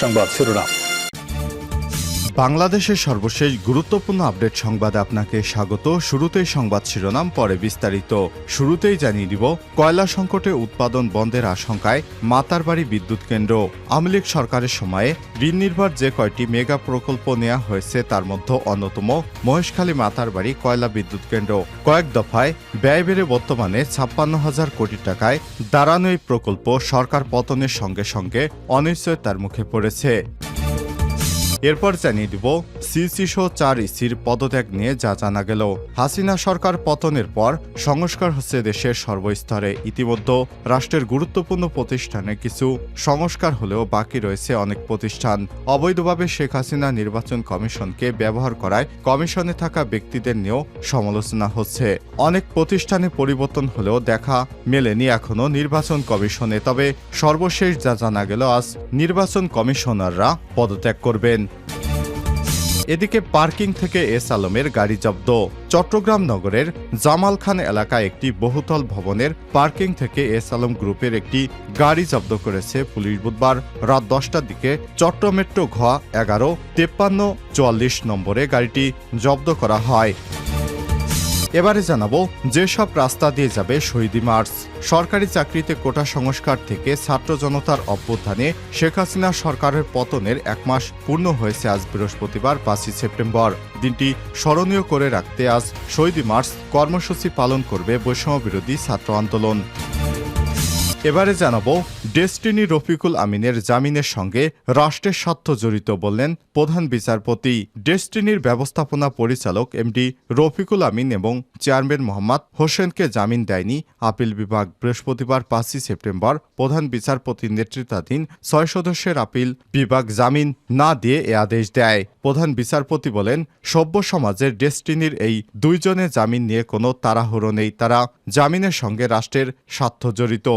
সংবাদ শিরোনাম। বাংলাদেশের সর্বশেষ গুরুত্বপূর্ণ আপডেট সংবাদে আপনাকে স্বাগত। শুরুতেই সংবাদ শিরোনাম, পরে বিস্তারিত। শুরুতেই জানিয়ে দিব, কয়লা সংকটে উৎপাদন বন্ধের আশঙ্কায় মাতারবাড়ি বিদ্যুৎ কেন্দ্র। আওয়ামী লীগ সরকারের সময়ে ঋণ নির্ভর যে কয়টি মেগা প্রকল্প নেওয়া হয়েছে তার মধ্যে অন্যতম মহেশখালী মাতারবাড়ি কয়লা বিদ্যুৎ কেন্দ্র। কয়েক দফায় ব্যয় বেড়ে বর্তমানে 56,000 কোটি টাকায় দাঁড়ানো এই প্রকল্প সরকার পতনের সঙ্গে সঙ্গে অনিশ্চয়তার মুখে পড়েছে। এরপর জানিয়ে দিব, সিসি সহ 4 ইসির পদত্যাগ নিয়ে যা জানা গেল। হাসিনা সরকার পতনের পর সংস্কার হচ্ছে দেশের সর্বস্তরে। ইতিমধ্যে রাষ্ট্রের গুরুত্বপূর্ণ প্রতিষ্ঠানে কিছু সংস্কার হলেও বাকি রয়েছে অনেক প্রতিষ্ঠান। অবৈধভাবে শেখ হাসিনা নির্বাচন কমিশনকে ব্যবহার করায় কমিশনে থাকা ব্যক্তিদের নিয়েও সমালোচনা হচ্ছে। অনেক প্রতিষ্ঠানে পরিবর্তন হলেও দেখা মেলেনি এখনো নির্বাচন কমিশনে। তবে সর্বশেষ যা জানা গেল, আজ নির্বাচন কমিশনাররা পদত্যাগ করবেন। এদিকে পার্কিং থেকে এস আলমের গাড়ি জব্দ। চট্টগ্রাম নগরের জামাল খান এলাকায় একটি বহুতল ভবনের পার্কিং থেকে এস আলম গ্রুপের একটি গাড়ি জব্দ করেছে পুলিশ বুধবার রাত 10টার দিকে। চট্ট মেট্রো ঘ 11-53-44 নম্বরে গাড়িটি জব্দ করা হয়। এবারে জানাবো, যেসব রাস্তা দিয়ে যাবে শহীদ মার্চ। সরকারি চাকরিতে কোটা সংস্কার থেকে ছাত্র জনতার অভ্যুত্থানে শেখ হাসিনা সরকারের পতনের 1 মাস পূর্ণ হয়েছে আজ বৃহস্পতিবার 5 সেপ্টেম্বর। দিনটি স্মরণীয় করে রাখতে আজ শহীদ মার্চ কর্মসূচি পালন করবে বৈষম্য বিরোধী ছাত্র আন্দোলন। এবারে জানাবো, ডেস্টিনি রফিকুল আমিনের জামিনের সঙ্গে রাষ্ট্রের স্বার্থ জড়িত বললেন প্রধান বিচারপতি। ডেস্টিনির ব্যবস্থাপনা পরিচালক এমডি রফিকুল আমিন এবং চেয়ারম্যান মোহাম্মদ হোসেনকে জামিন দেয়নি আপিল বিভাগ। বৃহস্পতিবার 5 সেপ্টেম্বর প্রধান বিচারপতির নেতৃত্বাধীন 6 সদস্যের আপিল বিভাগ জামিন না দিয়ে এ আদেশ দেয়। প্রধান বিচারপতি বলেন, সভ্য সমাজের ডেস্টিনির এই 2 জনের জামিন নিয়ে কোনো তাড়াহুড়ো নেই। তারা জামিনের সঙ্গে রাষ্ট্রের স্বার্থ জড়িত।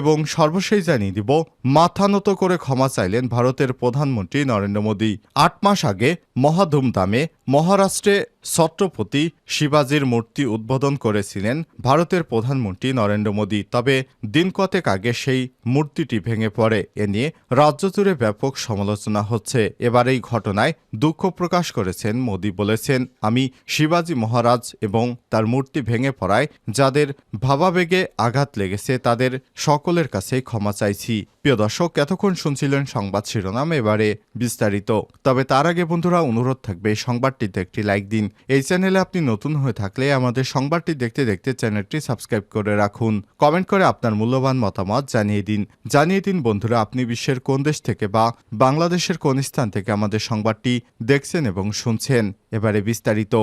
এবং সর্বশেষ জানিয়ে দিব, মাথা নত করে ক্ষমা চাইলেন ভারতের প্রধানমন্ত্রী নরেন্দ্র মোদী। 8 মাস আগে মহাধুমধামে মহারাষ্ট্রে ছত্রপতি শিবাজির মূর্তি উদ্বোধন করেছিলেন ভারতের প্রধানমন্ত্রী নরেন্দ্র মোদী। তবে দিন কতেক আগে সেই মূর্তিটি ভেঙে পড়ে। এ নিয়ে রাজ্য জুড়ে ব্যাপক সমালোচনা হচ্ছে। এবার এই ঘটনায় দুঃখ প্রকাশ করেছেন মোদী। বলেছেন, আমি শিবাজি মহারাজ এবং তার মূর্তি ভেঙে পড়ায় যাদের ভাবাবেগে আঘাত লেগেছে তাদের সকলের কাছেই ক্ষমা চাইছি। প্রিয় দর্শক, এতক্ষণ শুনছিলেন সংবাদ শিরোনাম, এবারে বিস্তারিত। তবে তার আগে বন্ধুরা, অনুরোধ থাকবে সংবাদটিতে একটি লাইক দিন। এই চ্যানেলে আপনি নতুন হয়ে থাকলে আমাদের সংবাদটি দেখতে দেখতে চ্যানেলটি সাবস্ক্রাইব করে রাখুন। কমেন্ট করে আপনার মূল্যবান মতামত জানিয়ে দিন বন্ধুরা, আপনি বিশ্বের কোন দেশ থেকে বা বাংলাদেশের কোন স্থান থেকে আমাদের সংবাদটি দেখছেন এবং শুনছেন। এবারে বিস্তারিত।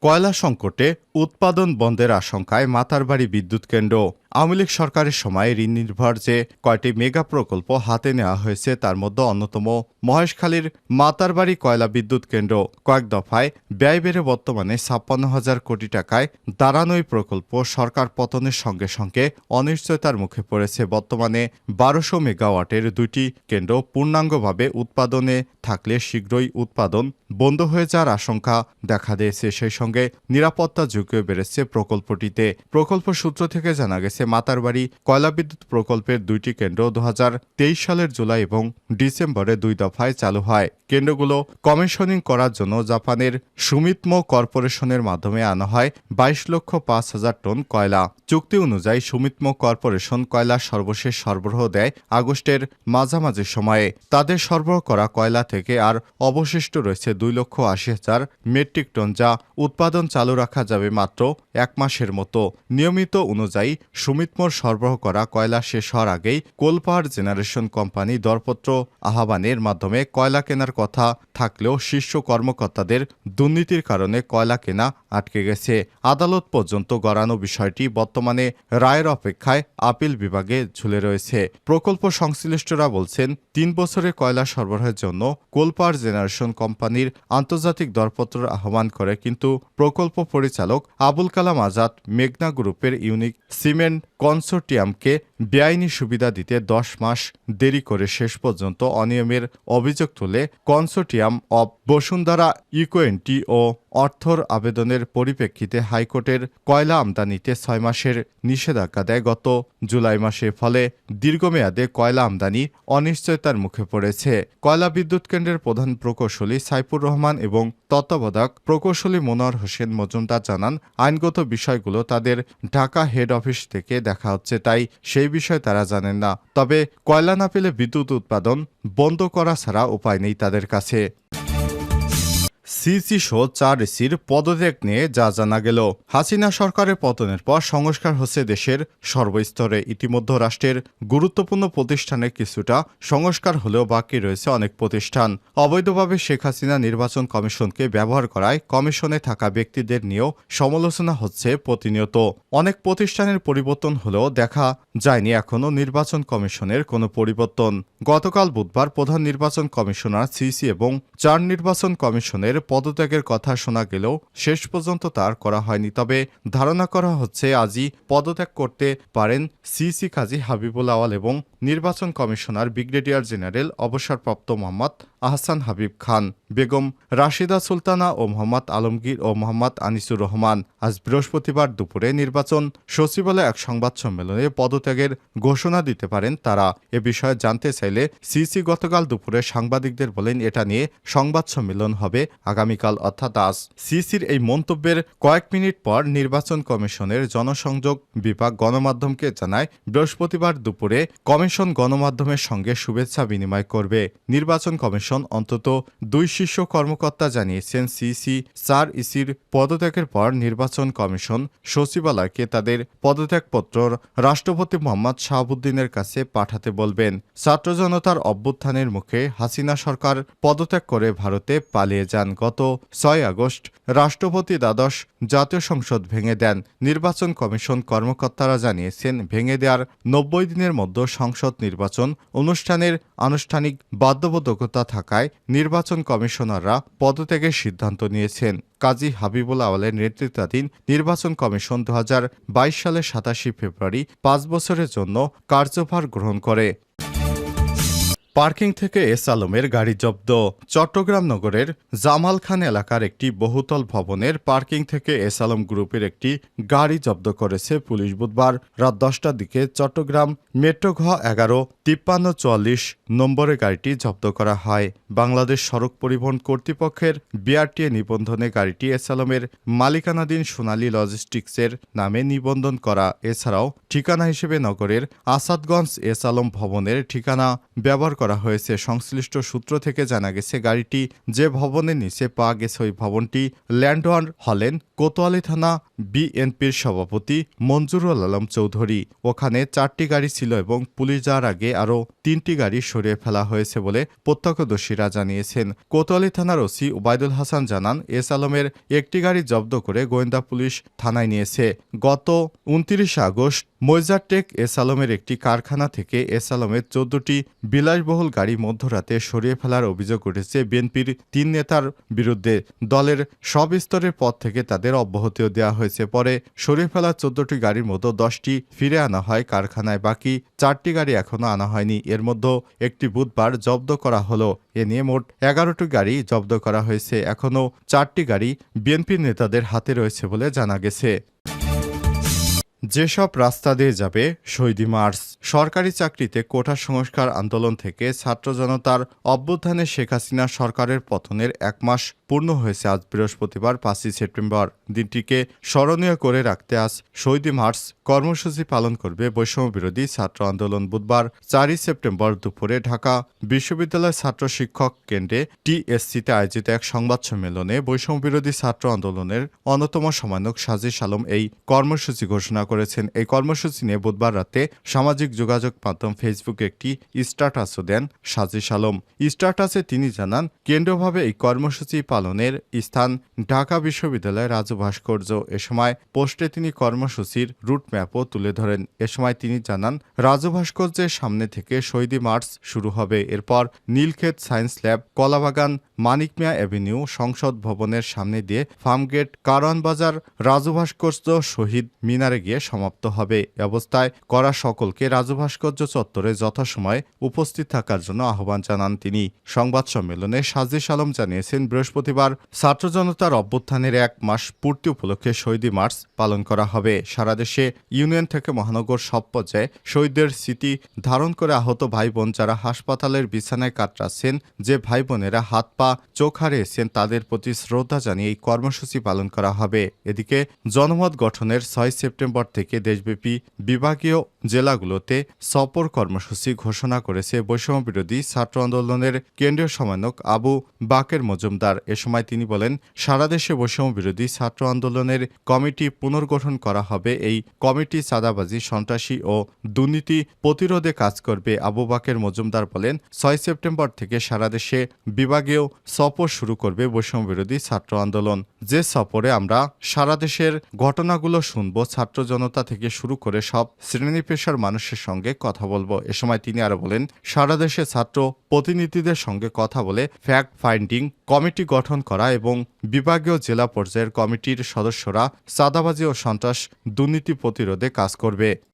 কয়লা সংকটে উৎপাদন বন্ধের আশঙ্কায় মাতারবাড়ি বিদ্যুৎ কেন্দ্র। আওয়ামী লীগ সরকারের সময় ঋণ নির্ভর যে কয়টি মেগা প্রকল্প হাতে নেওয়া হয়েছে তার মধ্যে অন্যতম মহেশখালীর মাতারবাড়ি কয়লা বিদ্যুৎ কেন্দ্র। কয়েক দফায় ব্যয় বেড়ে বর্তমানে 56,000 কোটি টাকায় দাঁড়ানো এই প্রকল্প সরকার পতনের সঙ্গে সঙ্গে অনিশ্চয়তার মুখে পড়েছে। বর্তমানে 1200 মেগাওয়াটের 2টি কেন্দ্র পূর্ণাঙ্গভাবে উৎপাদনে থাকলে শীঘ্রই উৎপাদন বন্ধ হয়ে যাওয়ার আশঙ্কা দেখা দিয়েছে। সেই সঙ্গে নিরাপত্তা ঝুঁকিও বেড়েছে প্রকল্পটিতে। প্রকল্প সূত্র থেকে জানা গেছে, মাতারবাড়ি কয়লা বিদ্যুৎ প্রকল্পের 2টি কেন্দ্র 2023 সালের জুলাই এবং ডিসেম্বরে 2 দফায় চালু হয়। কেন্দ্রগুলো কমিশনিং করার জন্য জাপানের সুমিতমো কর্পোরেশনের মাধ্যমে আনা হয় 22,05,000 টন কয়লা। চুক্তি অনুযায়ী সুমিতমো কর্পোরেশন কয়লার সর্বশেষ সরবরাহ দেয় আগস্টের মাঝামাঝি সময়ে। তাদের সরবরাহ করা কয়লা থেকে আর অবশিষ্ট রয়েছে 2,80,000 মেট্রিক টন, যা উৎপাদন চালু রাখা যাবে মাত্র 1 মাসের মতো। নিয়মিত অনুযায়ী সুমিতমোর সরবরাহ করা কয়লা শেষ হওয়ার আগেই কোল পাওয়ার জেনারেশন কোম্পানি দরপত্র আহ্বানের মাধ্যমে কয়লা কেনার কথা থাকলেও শীর্ষ কর্মকর্তাদের দুর্নীতির কারণে কয়লা কেনা আটকে গেছে। আদালত পর্যন্ত গড়ানো বিষয়টি বর্তমানে রায়ের অপেক্ষায় আপিল বিভাগে ঝুলে রয়েছে। প্রকল্প সংশ্লিষ্টরা বলছেন, 3 বছরে কয়লা সরবরাহের জন্য কোল পাওয়ার জেনারেশন কোম্পানির আন্তর্জাতিক দরপত্র আহ্বান করে, কিন্তু প্রকল্প পরিচালক আবুল কালাম আজাদ মেঘনা গ্রুপের ইউনিক সিমেন্ট কনসোর্টিয়ামকে বেআইনি সুবিধা দিতে 10 মাস দেরি করে শেষ পর্যন্ত অনিয়মের অভিযোগ তুলে কনসোর্টিয়াম অব বসুন্ধরা ইকোয়েন্টি ও অর্থর আবেদনের পরিপ্রেক্ষিতে হাইকোর্টের কয়লা আমদানিতে 6 মাসের নিষেধাজ্ঞা দেয় গত জুলাই মাসে। ফলে দীর্ঘমেয়াদে কয়লা আমদানি অনিশ্চয়তার মুখে পড়েছে। কয়লা বিদ্যুৎ কেন্দ্রের প্রধান প্রকৌশলী সাইফুর রহমান এবং তত্ত্বাবধায়ক প্রকৌশলী মনোয়ার হোসেন মজুমদার জানান, আইনগত বিষয়গুলো তাদের ঢাকা হেড অফিস থেকে দেখা হচ্ছে, তাই সেই বিষয়ে তারা জানেন না। তবে কয়লা না পেলে বিদ্যুৎ উৎপাদন বন্ধ করা ছাড়া উপায় নেই তাদের কাছে। সিসি সহ 4 এসির পদত্যাগ নিয়ে যা জানা গেল। হাসিনা সরকারের পতনের পর সংস্কার হচ্ছে দেশের সর্বস্তরে। ইতিমধ্যে রাষ্ট্রের গুরুত্বপূর্ণ প্রতিষ্ঠানে কিছুটা সংস্কার হলেও বাকি রয়েছে অনেক প্রতিষ্ঠান। অবৈধভাবে শেখ হাসিনা নির্বাচন কমিশনকে ব্যবহার করায় কমিশনে থাকা ব্যক্তিদের নিয়েও সমালোচনা হচ্ছে প্রতিনিয়ত। অনেক প্রতিষ্ঠানের পরিবর্তন হলেও দেখা যায়নি এখনও নির্বাচন কমিশনের কোনো পরিবর্তন। গতকাল বুধবার প্রধান নির্বাচন কমিশনার সিসি এবং 4 নির্বাচন কমিশনের পদত্যাগের কথা শোনা গেলেও শেষ পর্যন্ত তার করা হয়নি। তবে ধারণা করা হচ্ছে আজই পদত্যাগ করতে পারেন সিসি কাজী হাবিবুল আওয়াল এবং নির্বাচন কমিশনার ব্রিগেডিয়ার জেনারেল অবসরপ্রাপ্ত মোহাম্মদ আহসান হাবিব খান, বেগম রাশিদা সুলতানা ও মোহাম্মদ আলমগীর ও মোহাম্মদ আনিসুর রহমান। আজ বৃহস্পতিবার দুপুরে নির্বাচন সচিবালয়ে এক সংবাদ সম্মেলনে পদত্যাগের ঘোষণা দিতে পারেন তারা। এ বিষয়ে জানতে চাইলে সিসি গতকাল দুপুরে সাংবাদিকদের বলেন, এটা নিয়ে সংবাদ সম্মেলন হবে আগামীকাল অর্থাৎ আজ। সিসির এই মন্তব্যের কয়েক মিনিট পর নির্বাচন কমিশনের জনসংযোগ বিভাগ গণমাধ্যমকে জানায়, বৃহস্পতিবার দুপুরে কমিশন গণমাধ্যমের সঙ্গে শুভেচ্ছা বিনিময় করবে। নির্বাচন কমিশন অন্তত 2 শীর্ষ কর্মকর্তা জানিয়েছেন, সিসি 4 ইসির পদত্যাগের পর নির্বাচন কমিশন সচিবালয়কে তাদের পদত্যাগপত্র রাষ্ট্রপতি মোহাম্মদ শাহাবুদ্দিনের কাছে পাঠাতে বলবেন। ছাত্র জনতার অভ্যুত্থানের মুখে হাসিনা সরকার পদত্যাগ করে ভারতে পালিয়ে যান। গত 6 আগস্ট রাষ্ট্রপতি দ্বাদশ জাতীয় সংসদ ভেঙে দেন। নির্বাচন কমিশন কর্মকর্তারা জানিয়েছেন, ভেঙে দেওয়ার 90 দিনের মধ্যে সংসদ নির্বাচন অনুষ্ঠানের আনুষ্ঠানিক বাধ্যবাধকতা থাকায় নির্বাচন কমিশনাররা পদত্যাগের সিদ্ধান্ত নিয়েছেন। কাজী হাবিবুল আওয়ালের নেতৃত্বাধীন নির্বাচন কমিশন 2022 সালের 27 ফেব্রুয়ারি 5 বছরের জন্য কার্যভার গ্রহণ করে। পার্কিং থেকে এস আলমের গাড়ি জব্দ। চট্টগ্রাম নগরের জামাল খান এলাকার একটি বহুতল ভবনের পার্কিং থেকে এস আলম গ্রুপের একটি গাড়ি জব্দ করেছে পুলিশ। বুধবার রাত 10টার দিকে চট্টগ্রাম মেট্রো ঘ 11-5344 নম্বরে গাড়িটি জব্দ করা হয়। বাংলাদেশ সড়ক পরিবহন কর্তৃপক্ষের বিআরটিএ নিবন্ধনে গাড়িটি এস আলমের মালিকানাধীন সোনালী লজিস্টিক্সের নামে নিবন্ধন করা। এছাড়াও ঠিকানা হিসেবে নগরের আসাদগঞ্জ এস আলম ভবনের ঠিকানা ব্যবহার করা হয়েছে। সংশ্লিষ্ট সূত্র থেকে জানা গেছে, গাড়িটি যে ভবনের নিচে পাওয়া গেছে ওই ভবনটি ল্যান্ডওয়ার হলেন কোতোয়ালি থানা বিএনপির সভাপতি মঞ্জুরুল আলম চৌধুরী। ওখানে 4টি গাড়ি ছিল এবং পুলিশ যাওয়ার আগে আরও 3টি গাড়ি সরিয়ে ফেলা হয়েছে বলে প্রত্যক্ষদর্শীরা জানিয়েছেন। কোতোয়ালি থানার ওসি ওবায়দুল হাসান জানান, এস আলমের একটি গাড়ি জব্দ করে গোয়েন্দা পুলিশ থানায় নিয়েছে। গত 29 আগস্ট মইজারটেক এস আলমের একটি কারখানা থেকে এস আলমের 14টি বিলাসবহুল গাড়ি মধ্যরাতে সরিয়ে ফেলার অভিযোগ উঠেছে বিএনপির 3 নেতার বিরুদ্ধে। দলের সব স্তরের পদ থেকে তাদের অব্যাহতিও দেওয়া হয়েছে। পরে সরিয়ে ফেলা 14টি গাড়ির মধ্যে 10টি ফিরে আনা হয় কারখানায়, বাকি 4টি গাড়ি এখনও আনা হয়নি। এর মধ্যে একটি বুধবার জব্দ করা হলো। এ নিয়ে মোট 11টি গাড়ি জব্দ করা হয়েছে। এখনও 4টি গাড়ি বিএনপির নেতাদের হাতে রয়েছে বলে জানা গেছে। যেসব রাস্তা দিয়ে যাবে শহীদ মার্চ। সরকারি চাকরিতে কোটা সংস্কার আন্দোলন থেকে ছাত্র জনতার অভ্যুত্থানে শেখ হাসিনা সরকারের পতনের 1 মাস পূর্ণ হয়েছে আজ বৃহস্পতিবার 5 সেপ্টেম্বর। দিনটিকে স্মরণীয় করে রাখতে আজ শহীদ মার্চ কর্মসূচি পালন করবে বৈষম্য বিরোধী ছাত্র আন্দোলন। বুধবার 4 সেপ্টেম্বর দুপুরে ঢাকা বিশ্ববিদ্যালয় ছাত্র শিক্ষক কেন্দ্রে টিএসসিতে আয়োজিত এক সংবাদ সম্মেলনে বৈষম্য বিরোধী ছাত্র আন্দোলনের অন্যতম সমন্বয়ক সাজিশ আলম এই কর্মসূচি ঘোষণা করেছেন। এই কর্মসূচি নিয়ে বুধবার রাতে সামাজিক যোগাযোগ মাধ্যম ফেসবুকে একটি স্ট্যাটাসও দেন সাজিশ আলম। স্ট্যাটাসে তিনি জানান, কেন্দ্রীয়ভাবে এই কর্মসূচি পালনের স্থান ঢাকা বিশ্ববিদ্যালয়ের রাজু ভাস্কর্য। এ সময় পোস্টে তিনি কর্মসূচির রুটম্যাপও তুলে ধরেন। এ সময় তিনি জানান, রাজু ভাস্কর্যের সামনে থেকে শহীদ মার্চ শুরু হবে। এরপর নীলক্ষেত সায়েন্স ল্যাব, কলাবাগান মানিক মিয়া এভিনিউ, সংসদ ভবনের সামনে দিয়ে ফার্মগেট, কারওয়ান বাজার, রাজু ভাস্কর্য, শহীদ মিনারে গিয়ে সমাপ্ত হবে। এ অবস্থায় করা সকলকে রাজু ভাস্কর্য চত্বরে যথাসময়ে উপস্থিত থাকার জন্য আহ্বান জানান তিনি। সংবাদ সম্মেলনে সাজিশ আলম জানিয়েছেন, বৃহস্পতিবার ছাত্র জনতার অভ্যুত্থানের 1 মাস পূর্তি উপলক্ষে শহীদ মার্চ পালন করা হবে। সারা দেশে ইউনিয়ন থেকে মহানগর সব পর্যায়ে শহীদদের স্মৃতি ধারণ করে আহত ভাই বোন যারা হাসপাতালের বিছানায় কাতরাচ্ছেন, যে ভাই বোনেরা হাত পা চোখ হারিয়েছেন, তাদের প্রতি শ্রদ্ধা জানিয়ে এই কর্মসূচি পালন করা হবে। এদিকে জনমত গঠনের 6 সেপ্টেম্বর থেকে দেশব্যাপী বিভাগীয় জেলাগুলোতে সফর কর্মসূচি ঘোষণা করেছে বৈষম্য বিরোধী ছাত্র আন্দোলনের কেন্দ্রীয় সমন্বয়ক আবু বাকের মজুমদার। এ সময় তিনি বলেন, সারা দেশে বৈষম্য বিরোধী ছাত্র আন্দোলনের কমিটি পুনর্গঠন করা হবে। এই কমিটি চাঁদাবাজি, সন্ত্রাসী ও দুর্নীতি প্রতিরোধে কাজ করবে। আবু বাকের মজুমদার বলেন, 6 সেপ্টেম্বর থেকে সারা দেশে বিভাগীয় সফর শুরু করবে বৈষম্য বিরোধী ছাত্র আন্দোলন। যে সফরে আমরা সারা দেশের ঘটনাগুলো শুনব, ছাত্র জনতা থেকে শুরু করে সব শ্রেণী পেশার মানুষের সঙ্গে কথা বলবো। এ সময় তিনি আরো বলেন, সারা দেশে ছাত্র প্রতিনিধিদের সঙ্গে কথা বলে ফ্যাক্ট ফাইন্ডিং কমিটি গঠন করা এবং বিভাগীয় জেলা পর্যায়ের কমিটির সদস্যরা চাঁদাবাজি ও সন্ত্রাস দুর্নীতি প্রতিরোধে কাজ করবে।